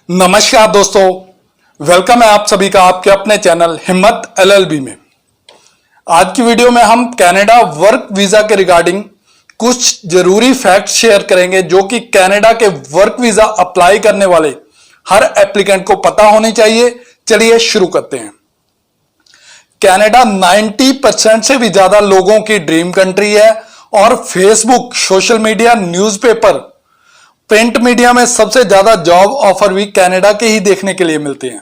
नमस्कार दोस्तों, वेलकम है आप सभी का आपके अपने चैनल हिम्मत एलएलबी में। आज की वीडियो में हम कनाडा वर्क वीजा के रिगार्डिंग कुछ जरूरी फैक्ट शेयर करेंगे जो कि कनाडा के वर्क वीजा अप्लाई करने वाले हर एप्लीकेंट को पता होनी चाहिए। चलिए शुरू करते हैं। कनाडा 90% से भी ज्यादा लोगों की ड्रीम कंट्री है और Facebook, social media, newspaper, print media में सबसे ज्यादा जॉब ऑफर भी कनाडा के ही देखने के लिए मिलते हैं।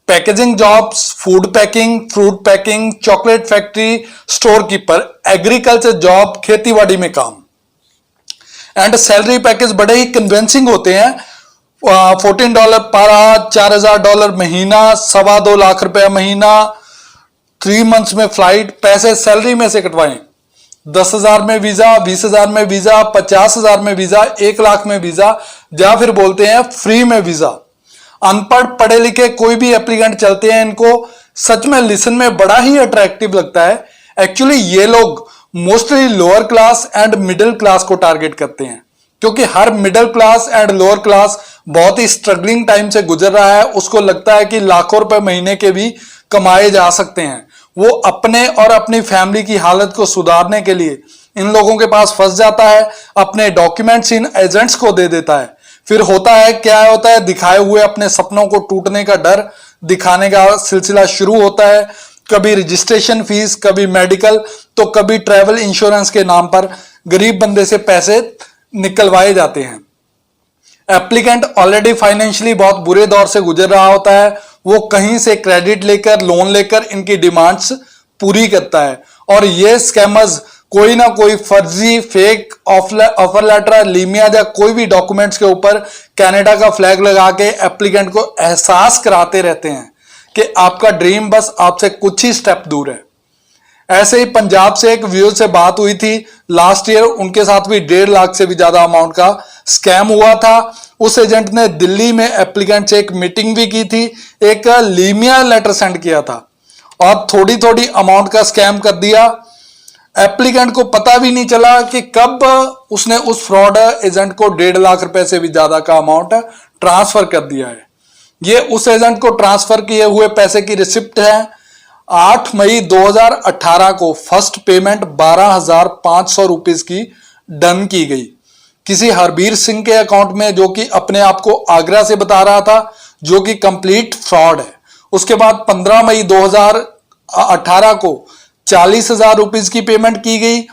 Packaging jobs, food packing, fruit packing, chocolate factory, store keeper, agriculture job, खेतीबाड़ी में काम एंड सैलरी पैकेज बड़े ही कन्विंसिंग होते हैं। $14 पर आवर, $4000 महीना, $2.25 लाख रुपया महीना, 3 मंथ्स में फ्लाइट, पैसे सैलरी में से कटवाएं। 10,000 में वीजा, 20,000 में वीजा, 50,000 में वीजा, 1 लाख में वीजा, या फिर बोलते हैं फ्री में वीजा। अनपढ़ पढ़े लिखे कोई भी एप्लीकेंट चलते हैं, इनको सच में लिसन में बड़ा ही अट्रैक्टिव लगता है। एक्चुअली ये लोग mostly lower class and middle class को टारगेट करते हैं, क्योंकि हर middle class and lower class बहुत ही स्ट्रगलिंग टाइम से गुजर रहा है। उसको लगता है कि लाखों रुपए महीने के भी कमाए जा सकते हैं। वो अपने और अपनी फैमिली की हालत को सुधारने के लिए इन लोगों के पास फंस जाता है, अपने डॉक्यूमेंट्स इन एजेंट्स को दे देता है। फिर होता है क्या होता है, दिखाए हुए अपने सपनों को टूटने का डर दिखाने का सिलसिला शुरू होता है। कभी रजिस्ट्रेशन फीस, कभी मेडिकल, तो कभी ट्रैवल इंश्योरेंस के नाम पर गरीब बंदे से पैसे निकलवाए जाते हैं। एप्लीकेंट ऑलरेडी फाइनेंशियली बहुत बुरे दौर से गुजर रहा होता है। वो कहीं से क्रेडिट लेकर, लोन लेकर इनकी डिमांड्स पूरी करता है और ये स्कैमर्स कोई ना कोई फर्जी फेक ऑफर लेटर, लीमिया या कोई भी डॉक्यूमेंट्स के ऊपर कनाडा का फ्लैग लगा के एप्लीकेंट को एहसास कराते रहते हैं कि आपका ड्रीम बस आपसे कुछ ही स्टेप दूर है। ऐसे ही पंजाब से एक व्यूअर से बात हुई थी लास्ट ईयर, उनके साथ भी 1.5 लाख से भी ज्यादा अमाउंट का स्कैम हुआ था। उस एजेंट ने दिल्ली में एप्लीकेंट से एक मीटिंग भी की थी, एक लीमिया लेटर सेंड किया था और थोड़ी थोड़ी अमाउंट का स्कैम कर दिया। एप्लीकेंट को पता भी नहीं चला कि कब उसने उस फ्रॉड एजेंट को 1.5 लाख रुपए से भी ज्यादा का अमाउंट ट्रांसफर कर दिया है। ये उस एजेंट को ट्रांसफर किए हुए पैसे की रिसिप्ट है। 8 मई 2018 को फर्स्ट पेमेंट 12,500 रुपीज की डन की गई किसी हरबीर सिंह के अकाउंट में, जो कि अपने आप को आगरा से बता रहा था, जो कि कंप्लीट फ्रॉड है। उसके बाद 15 मई 2018 को 40,000 रुपीज की पेमेंट की गई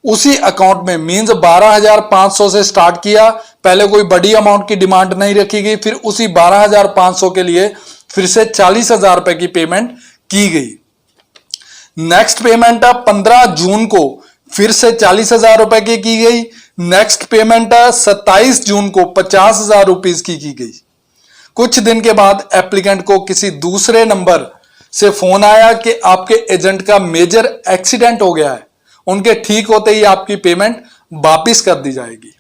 उसी अकाउंट में, मींस 12,500 से स्टार्ट किया। पहले कोई बड़ी अमाउंट की डिमांड नहीं रखी गई, फिर उसी 12,500 के लिए फिर से 40,000 रुपए की पेमेंट की गई। नेक्स्ट पेमेंट 15 जून को फिर से 40,000 रुपए की गई। नेक्स्ट पेमेंट 27 जून को 50,000 रुपीज की गई। कुछ दिन के बाद एप्लीकेंट को किसी दूसरे नंबर से फोन आया कि आपके एजेंट का मेजर एक्सीडेंट हो गया है, उनके ठीक होते ही आपकी पेमेंट वापिस कर दी जाएगी।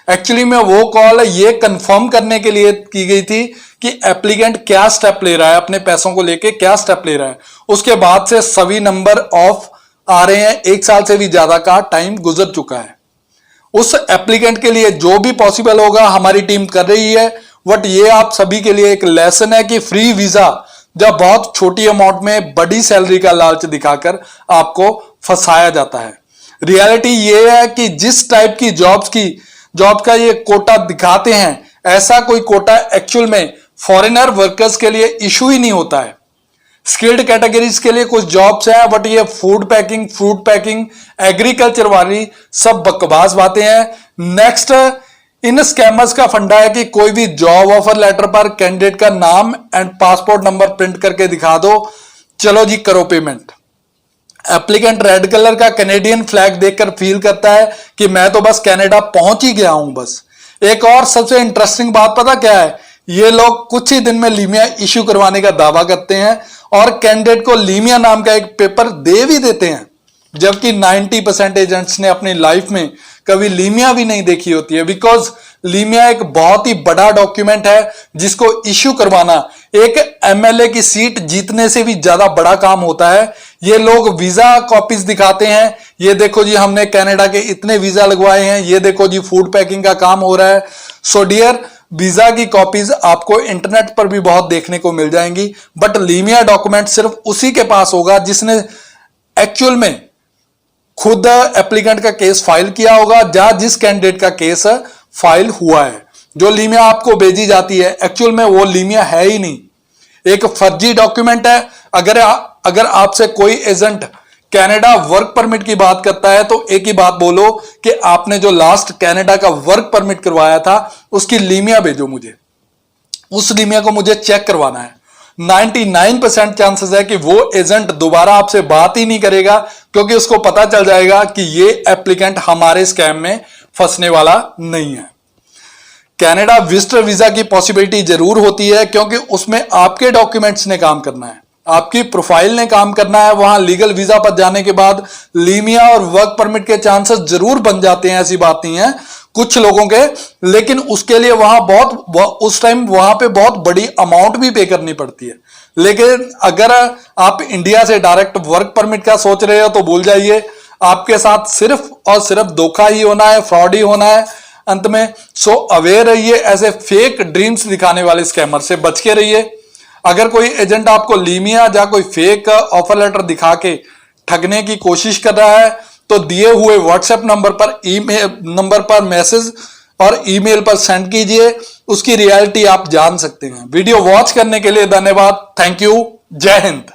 एक्चुअली में वो कॉल ये कंफर्म करने के लिए की गई थी कि एप्लीकेंट क्या स्टेप ले रहा है, अपने पैसों को लेके क्या स्टेप ले रहा है। उसके बाद से सभी नंबर ऑफ आ रहे हैं। 1 साल से भी ज्यादा का टाइम गुजर चुका है। उस एप्लीकेंट के लिए जो भी पॉसिबल होगा हमारी टीम कर रही है। बट ये आप सभी के लिए एक लेसन है कि फ्री वीजा जब बहुत छोटी अमाउंट में बड़ी सैलरी का लालच दिखाकर आपको फंसाया जाता है। रियलिटी ये है कि जिस टाइप की जॉब का ये कोटा दिखाते हैं, ऐसा कोई कोटा एक्चुअल में फॉरेनर वर्कर्स के लिए इशू ही नहीं होता है। स्किल्ड कैटेगरीज के लिए कुछ जॉब्स हैं, बट ये food packing, fruit packing, agriculture वाली सब बकवास बातें हैं। नेक्स्ट, इन स्कैमर्स का फंडा है कि कोई भी जॉब ऑफर लेटर पर कैंडिडेट का नाम एंड पासपोर्ट नंबर प्रिंट करके दिखा दो, चलो जी करो पेमेंट। एप्लीकेंट रेड कलर का कैनेडियन फ्लैग देखकर फील करता है कि मैं तो बस कनाडा पहुंच ही गया हूं बस। एक और सबसे इंटरेस्टिंग बात पता क्या है, ये लोग कुछ ही दिन में लीमिया इश्यू करवाने का दावा करते हैं और कैंडिडेट को लीमिया नाम का एक पेपर दे भी देते हैं, जबकि 90% एजेंट्स ने अपनी लाइफ में कभी लीमिया भी नहीं देखी होती है। बिकॉज लीमिया एक बहुत ही बड़ा डॉक्यूमेंट है जिसको इश्यू करवाना एक एमएलए की सीट जीतने से भी ज्यादा बड़ा काम होता है। ये लोग वीजा कॉपीज दिखाते हैं, ये देखो जी हमने कनाडा के इतने वीजा लगवाए हैं, ये देखो जी फूड पैकिंग का काम हो रहा है। सो डियर, वीजा की कॉपीज आपको इंटरनेट पर भी बहुत देखने को मिल जाएंगी, बट लीमिया डॉक्यूमेंट सिर्फ उसी के पास होगा जिसने एक्चुअल में खुद एप्लीकेंट का केस फाइल किया होगा या जिस कैंडिडेट का केस फाइल हुआ है। जो लीमिया आपको भेजी जाती है एक्चुअल में वो लीमिया है ही नहीं, एक फर्जी डॉक्यूमेंट है। अगर आपसे कोई एजेंट कनाडा वर्क परमिट की बात करता है तो एक ही बात बोलो कि आपने जो लास्ट कनाडा का वर्क परमिट करवाया था उसकी लीमिया भेजो मुझे, उस लीमिया को मुझे चेक करवाना है। 99% चांसेस है कि वो एजेंट दोबारा आपसे बात ही नहीं करेगा, क्योंकि उसको पता चल जाएगा कि ये एप्लीकेंट हमारे स्कैम में फंसने वाला नहीं है। कनाडा विजिटर वीजा की पॉसिबिलिटी जरूर होती है, क्योंकि उसमें आपके डॉक्यूमेंट्स ने काम करना है, आपकी प्रोफाइल ने काम करना है। वहां लीगल वीजा पर जाने के बाद लीमिया और वर्क परमिट के चांसेस जरूर बन जाते हैं, ऐसी बात नहीं है कुछ लोगों के, लेकिन उसके लिए उस टाइम वहां पे बहुत बड़ी अमाउंट भी पे करनी पड़ती है। लेकिन अगर आप इंडिया से डायरेक्ट वर्क परमिट का सोच रहे हो तो भूल जाइए, आपके साथ सिर्फ और सिर्फ धोखा ही होना है, फ्रॉड ही होना है अंत में। सो अवेयर रहिए, ऐसे फेक ड्रीम्स दिखाने वाले स्कैमर से बच के रहिए। अगर कोई एजेंट आपको लीमिया या कोई फेक ऑफर लेटर दिखा के ठगने की कोशिश कर रहा है तो दिए हुए व्हाट्सएप नंबर पर मैसेज और ईमेल पर सेंड कीजिए, उसकी रियलिटी आप जान सकते हैं। वीडियो वॉच करने के लिए धन्यवाद। Thank you. जय हिंद।